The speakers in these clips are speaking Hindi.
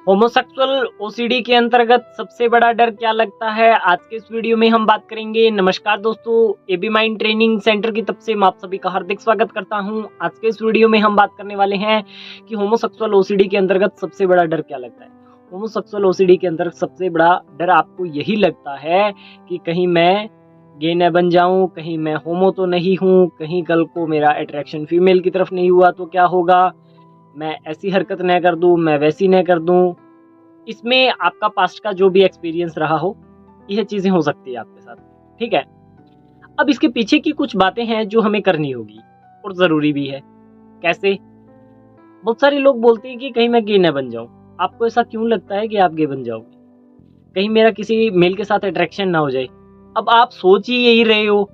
होमोसेक्सुअल ओसीडी के अंतर्गत सबसे बड़ा डर क्या लगता है, आज के इस वीडियो में हम बात करेंगे। नमस्कार दोस्तों, एबी माइंड ट्रेनिंग सेंटर की तरफ से मैं आप सभी का हार्दिक स्वागत करता हूं। आज के इस वीडियो में हम बात करने वाले हैं कि होमोसेक्सुअल ओसीडी के अंतर्गत सबसे बड़ा डर क्या लगता है। होमोसेक्सुअल ओसीडी के अंतर्गत सबसे बड़ा डर आपको यही लगता है कि कहीं मैं गे न बन जाऊं, कहीं मैं होमो तो नहीं हूं, कहीं कल को मेरा अट्रैक्शन फीमेल की तरफ नहीं हुआ तो क्या होगा, मैं ऐसी हरकत न कर दूं, मैं वैसी न कर दूं। इसमें आपका पास्ट का जो भी एक्सपीरियंस रहा हो, यह चीजें हो सकती है आपके साथ, ठीक है। अब इसके पीछे की कुछ बातें हैं जो हमें करनी होगी और जरूरी भी है। कैसे? बहुत सारे लोग बोलते हैं कि कहीं मैं गे न बन जाऊं। आपको ऐसा क्यों लगता है कि आप गे बन जाओगे? कहीं मेरा किसी मेल के साथ अट्रैक्शन ना हो जाए। अब आप सोच ही यही रहे हो,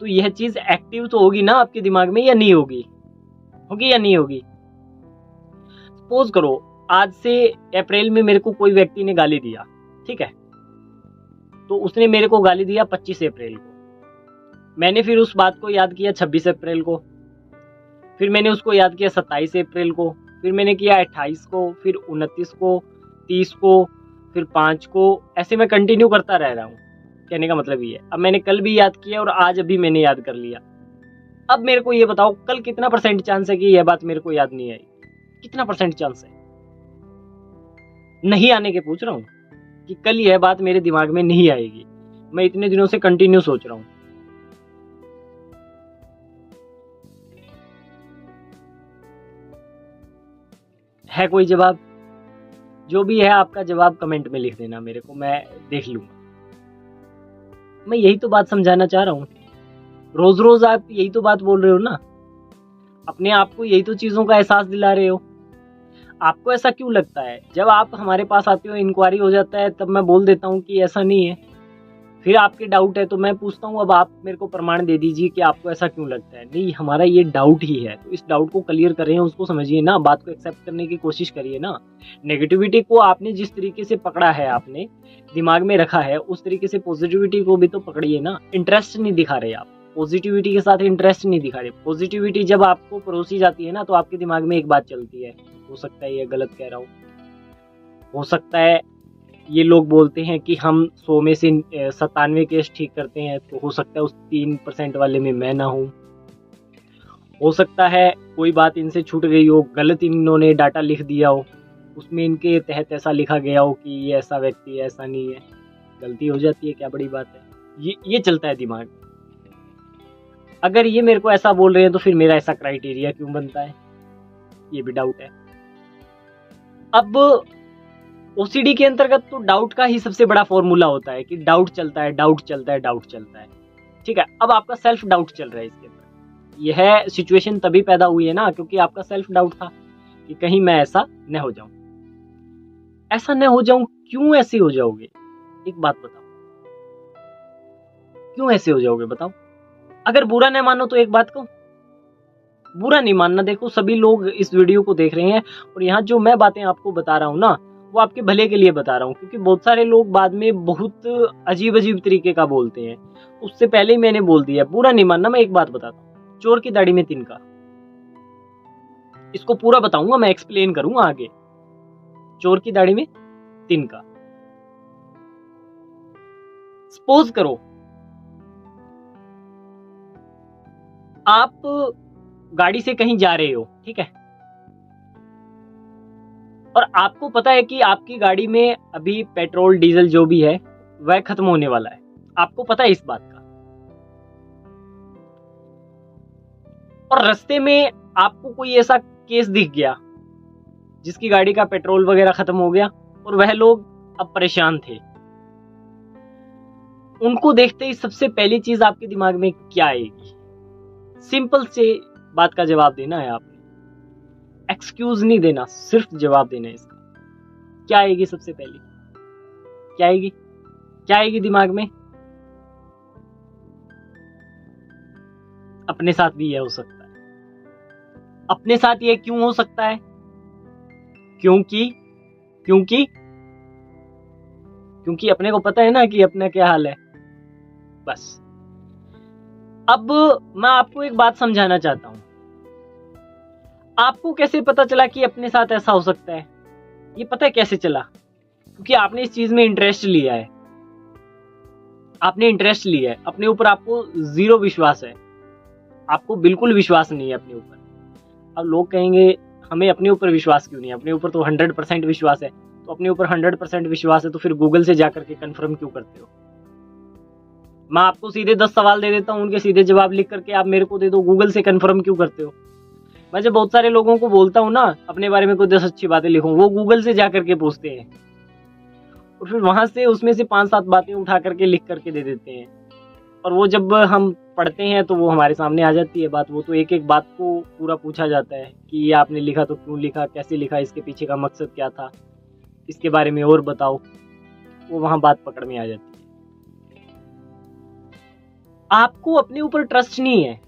तो यह चीज एक्टिव तो होगी ना आपके दिमाग में, या नहीं होगी? होगी या नहीं होगी? सपोज करो आज से अप्रैल में मेरे को कोई व्यक्ति ने गाली दिया, ठीक है। तो उसने मेरे को गाली दिया 25 अप्रैल को। मैंने फिर उस बात को याद किया 26 अप्रैल को, फिर मैंने उसको याद किया 27 अप्रैल को, फिर मैंने किया 28 को, फिर 29 को, 30 को, फिर 5 को। ऐसे मैं कंटिन्यू करता रह रहा हूँ। कहने का मतलब ये है, अब मैंने कल भी याद किया और आज अभी मैंने याद कर लिया। अब मेरे को ये बताओ, कल कितना % चांस है कि यह बात मेरे को याद नहीं आई? कितना % चांस है? नहीं आने के पूछ रहा हूँ कि कल यह बात मेरे दिमाग में नहीं आएगी। मैं इतने दिनों से कंटिन्यू सोच रहा हूँ। है कोई जवाब? जो भी है आपका जवाब कमेंट में लिख देना मेरे को, मैं देख लूंगा। मैं यही तो बात समझाना चाह रहा हूँ। रोज रोज आप यही तो बात बोल रहे हो ना, अपने आप को यही तो चीजों का एहसास दिला रहे हो। आपको ऐसा क्यों लगता है? जब आप हमारे पास आते हो, इंक्वायरी हो जाता है, तब मैं बोल देता हूँ कि ऐसा नहीं है। फिर आपके डाउट है तो मैं पूछता हूँ, अब आप मेरे को प्रमाण दे दीजिए कि आपको ऐसा क्यों लगता है। नहीं, हमारा ये डाउट ही है, तो इस डाउट को क्लियर करें, उसको समझिए ना, बात को एक्सेप्ट करने की कोशिश करिए ना। नेगेटिविटी को आपने जिस तरीके से पकड़ा है, आपने दिमाग में रखा है, उस तरीके से पॉजिटिविटी को भी तो पकड़िए ना। इंटरेस्ट नहीं दिखा रहे आप, पॉजिटिविटी के साथ इंटरेस्ट नहीं दिखा रहे। पॉजिटिविटी जब आपको परोसी जाती है ना, तो आपके दिमाग में एक बात चलती है, हो सकता है ये गलत कह रहा हूँ, हो सकता है ये लोग बोलते हैं कि हम 100 में से 97 केस ठीक करते हैं, तो हो सकता है उस 3% वाले में मैं ना हूँ। हो सकता है कोई बात इनसे छूट गई हो, गलत इन्होंने डाटा लिख दिया हो, उसमें इनके तहत ऐसा लिखा गया हो कि ये ऐसा व्यक्ति है, ऐसा नहीं है। गलती हो जाती है, क्या बड़ी बात है। ये चलता है दिमाग। अगर ये मेरे को ऐसा बोल रहे हैं तो फिर मेरा ऐसा क्राइटेरिया क्यों बनता है, ये भी डाउट है। अब ओसीडी के अंतर्गत तो डाउट का ही सबसे बड़ा फॉर्मूला होता है कि डाउट चलता है, डाउट चलता है, डाउट चलता है, ठीक है। अब आपका सेल्फ डाउट चल रहा है इसके अंदर। यह सिचुएशन तभी पैदा हुई है ना, क्योंकि आपका सेल्फ डाउट था कि कहीं मैं ऐसा न हो जाऊं। ऐसा न हो जाऊं, क्यों ऐसे हो जाओगे? एक बात बताओ, क्यों ऐसे हो जाओगे बताओ? अगर बुरा न मानो तो एक बात कहूं, बुरा नहीं मानना। देखो, सभी लोग इस वीडियो को देख रहे हैं और यहाँ जो मैं बातें आपको बता रहा हूँ ना, वो आपके भले के लिए बता रहा हूँ, क्योंकि बहुत सारे लोग बाद में बहुत अजीब अजीब तरीके का बोलते हैं। उससे पहले ही मैंने बोल दिया, बुरा नहीं मानना। मैं एक बात बताता हूँ, चोर की दाढ़ी में तिनका, इसको पूरा बताऊंगा, मैं एक्सप्लेन करूंगा आगे। चोर की दाढ़ी में तिनका। सपोज करो आप गाड़ी से कहीं जा रहे हो, ठीक है, और आपको पता है कि आपकी गाड़ी में अभी पेट्रोल डीजल जो भी है वह खत्म होने वाला है। आपको पता है इस बात का, और रास्ते में आपको कोई ऐसा केस दिख गया जिसकी गाड़ी का पेट्रोल वगैरह खत्म हो गया और वह लोग अब परेशान थे। उनको देखते ही सबसे पहली चीज आपके दिमाग में क्या आएगी? सिंपल से बात का जवाब देना है आपने, एक्सक्यूज नहीं देना, सिर्फ जवाब देना है इसका। क्या आएगी सबसे पहली? क्या आएगी? क्या आएगी दिमाग में? अपने साथ भी यह हो सकता है। अपने साथ यह क्यों हो सकता है? क्योंकि क्योंकि क्योंकि अपने को पता है ना कि अपना क्या हाल है। बस अब मैं आपको एक बात समझाना चाहता हूं। आपको कैसे पता चला कि अपने साथ ऐसा हो सकता है? ये पता है कैसे चला? क्योंकि आपने इस चीज में इंटरेस्ट लिया है, आपने इंटरेस्ट लिया है, अपने ऊपर आपको जीरो विश्वास है, आपको बिल्कुल विश्वास नहीं है अपने ऊपर। अब लोग कहेंगे हमें अपने ऊपर विश्वास क्यों नहीं है, अपने ऊपर तो 100% विश्वास है। तो अपने ऊपर 100% विश्वास है तो फिर गूगल से जाकर के कंफर्म क्यों करते हो? मैं आपको सीधे 10 सवाल दे देता हूँ, उनके सीधे जवाब लिख करके आप मेरे को दे दो, गूगल से कंफर्म क्यों करते हो? मैं जब बहुत सारे लोगों को बोलता हूँ ना अपने बारे में कोई 10 अच्छी बातें लिखूं, वो गूगल से जा करके पूछते हैं और फिर वहां से उसमें से 5-7 बातें उठा करके लिख करके दे देते हैं। और वो जब हम पढ़ते हैं तो वो हमारे सामने आ जाती है बात। वो तो एक एक बात को पूरा पूछा जाता है कि ये आपने लिखा तो क्यों लिखा, कैसे लिखा, इसके पीछे का मकसद क्या था, इसके बारे में और बताओ। वो वहां बात पकड़ में आ जाती है। आपको अपने ऊपर ट्रस्ट नहीं है,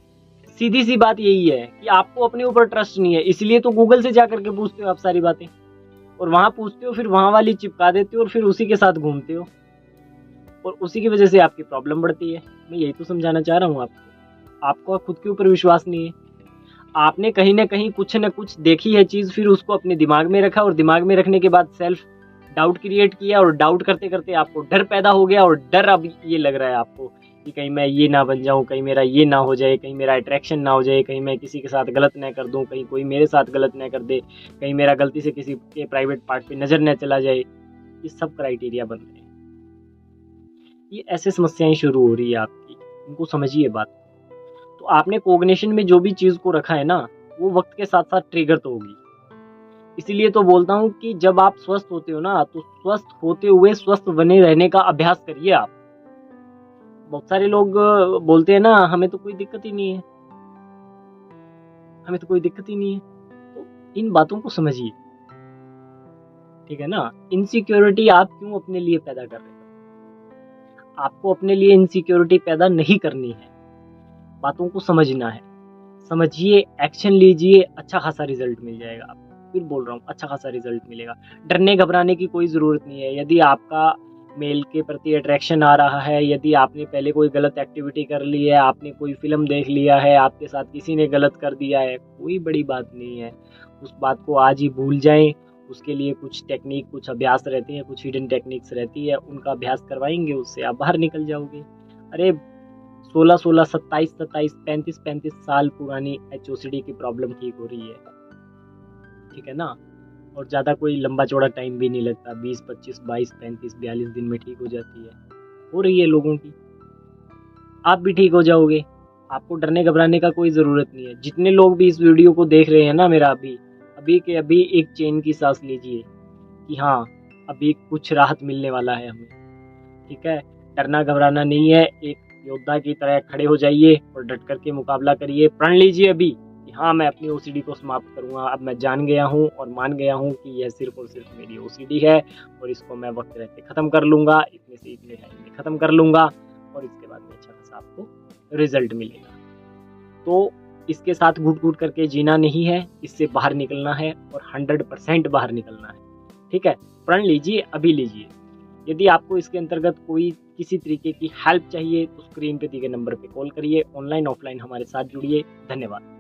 सीधी सी बात यही है कि आपको अपने ऊपर ट्रस्ट नहीं है, इसलिए तो गूगल से जा करके पूछते हो आप सारी बातें, और वहां पूछते हो, फिर वहां वाली चिपका देते हो और फिर उसी के साथ घूमते हो और उसी की वजह से आपकी प्रॉब्लम बढ़ती है। मैं यही तो समझाना चाह रहा हूँ आपको। आपको खुद के ऊपर विश्वास नहीं है, आपने कहीं ना कहीं कुछ न कुछ देखी है चीज, फिर उसको अपने दिमाग में रखा और दिमाग में रखने के बाद सेल्फ डाउट क्रिएट किया और डाउट करते करते आपको डर पैदा हो गया। और डर अब ये लग रहा है आपको कि कहीं मैं ये ना बन जाऊं, कहीं मेरा ये ना हो जाए, कहीं मेरा अट्रैक्शन ना हो जाए, कहीं मैं किसी के साथ गलत ना कर दूं, कहीं कोई मेरे साथ गलत ना कर दे, कहीं मेरा गलती से किसी के प्राइवेट पार्ट पे नजर न चला जाए। ये सब क्राइटेरिया बन रहे हैं। ये ऐसे समस्याएं शुरू हो रही है आपकी, इनको समझिए बात। तो आपने कोग्निशन में जो भी चीज को रखा है ना, वो वक्त के साथ साथ ट्रिगर तो होगी। इसीलिए तो बोलता हूँ कि जब आप स्वस्थ होते हो ना, तो स्वस्थ होते हुए स्वस्थ बने रहने का अभ्यास करिए आप। बहुत सारे लोग बोलते हैं ना हमें तो कोई दिक्कत ही नहीं है, हमें तो कोई दिक्कत ही नहीं है। तो इन बातों को समझिए, ठीक है ना। इनसिक्योरिटी आप क्यों अपने लिए पैदा कर रहे हो? आपको अपने लिए इनसिक्योरिटी पैदा नहीं करनी है, बातों को समझना है। समझिए, एक्शन लीजिए, अच्छा खासा रिजल्ट मिल जाएगा आपको। फिर बोल रहा हूँ, अच्छा खासा रिजल्ट मिलेगा। डरने घबराने की कोई ज़रूरत नहीं है। यदि आपका मेल के प्रति अट्रैक्शन आ रहा है, यदि आपने पहले कोई गलत एक्टिविटी कर ली है, आपने कोई फिल्म देख लिया है, आपके साथ किसी ने गलत कर दिया है, कोई बड़ी बात नहीं है। उस बात को आज ही भूल जाएं। उसके लिए कुछ टेक्निक, कुछ अभ्यास रहते हैं, कुछ हिडन टेक्निक्स रहती है, उनका अभ्यास करवाएंगे, उससे आप बाहर निकल जाओगे। अरे 16-16, 27-27, 35-35 साल पुरानी HOCD की प्रॉब्लम ठीक हो रही है, ठीक है ना। और ज़्यादा कोई लंबा चौड़ा टाइम भी नहीं लगता, 20, 25, 22, 35, 42 दिन में ठीक हो जाती है, हो रही है लोगों की। आप भी ठीक हो जाओगे, आपको डरने घबराने का कोई ज़रूरत नहीं है। जितने लोग भी इस वीडियो को देख रहे हैं ना मेरा, अभी के अभी एक चैन की सांस लीजिए कि हाँ, अभी कुछ राहत मिलने वाला है हमें, ठीक है। डरना घबराना नहीं है, एक योद्धा की तरह खड़े हो जाइए और डट करके मुकाबला करिए। प्रण लीजिए अभी कि हाँ, मैं अपनी OCD को समाप्त करूंगा। अब मैं जान गया हूँ और मान गया हूँ कि यह सिर्फ और सिर्फ मेरी OCD है और इसको मैं वक्त रहते ख़त्म कर लूँगा, इतने से इतने टाइम में ख़त्म कर लूँगा और इसके बाद में अच्छा खासा आपको रिजल्ट मिलेगा। तो इसके साथ घुट घुट करके जीना नहीं है, इससे बाहर निकलना है और 100% बाहर निकलना है, ठीक है। प्रण लीजिए, अभी लीजिए। यदि आपको इसके अंतर्गत कोई किसी तरीके की हेल्प चाहिए तो स्क्रीन पे दिए गए नंबर पे कॉल करिए। ऑनलाइन ऑफलाइन हमारे साथ जुड़िए। धन्यवाद।